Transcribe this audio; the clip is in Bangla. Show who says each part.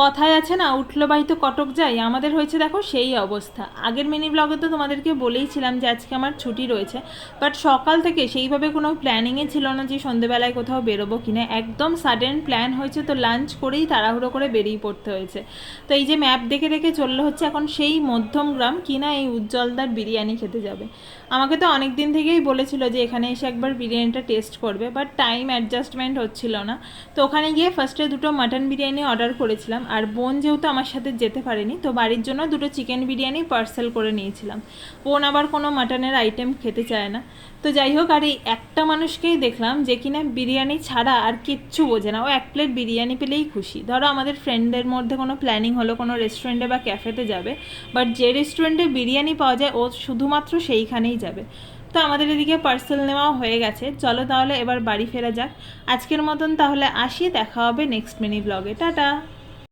Speaker 1: কথায় আছে না, উঠলো বাই তো কটক যাই, আমাদের হয়েছে দেখো সেই অবস্থা। আগের মিনি ব্লগে তো তোমাদেরকে বলেইছিলাম যে আজকে আমার ছুটি রয়েছে, বাট সকাল থেকে সেইভাবে কোনো প্ল্যানিংই ছিল না যে সন্ধেবেলায় কোথাও বেরোবো কিনা। একদম সাডেন প্ল্যান হয়েছে, তো লাঞ্চ করেই তাড়াহুড়ো করে বেরিয়ে পড়তে হয়েছে। তো এই যে ম্যাপ দেখে দেখে চললে হচ্ছে এখন সেই মধ্যমগ্রাম কিনা এই উজ্জ্বলদার বিরিয়ানি খেতে যাবে। আমাকে তো অনেক দিন থেকেই বলেছিল যে এখানে এসে একবার বিরিয়ানিটা টেস্ট করবে, বাট টাইম অ্যাডজাস্টমেন্ট হচ্ছিল না। তো ওখানে গিয়ে ফার্স্টে দুটো মাটন বিরিয়ানি অর্ডার করেছিলাম, আর বোন যেহেতু আমার সাথে যেতে পারেনি, তো বাড়ির জন্য দুটো চিকেন বিরিয়ানি পার্সেল করে নিয়েছিলাম। বোন আবার কোনো মাটনের আইটেম খেতে চায় না। তো যাই হোক, আর এই একটা মানুষকেই দেখলাম যে কিনা বিরিয়ানি ছাড়া আর কিচ্ছু বোঝে না, ও এক প্লেট বিরিয়ানি পেলেই খুশি। ধরো আমাদের ফ্রেন্ডদের মধ্যে কোনো প্ল্যানিং হলো কোনো রেস্টুরেন্টে বা ক্যাফেতে যাবে, বাট যে রেস্টুরেন্টে বিরিয়ানি পাওয়া যায় ও শুধুমাত্র সেইখানেই যাবে। তো আমাদের এদিকে পার্সেল নেওয়া হয়ে গেছে, চলো তাহলে এবার বাড়ি ফেরা যাক। আজকের মতন তাহলে আসি, দেখা হবে নেক্সট মিনি ব্লগে। টাটা।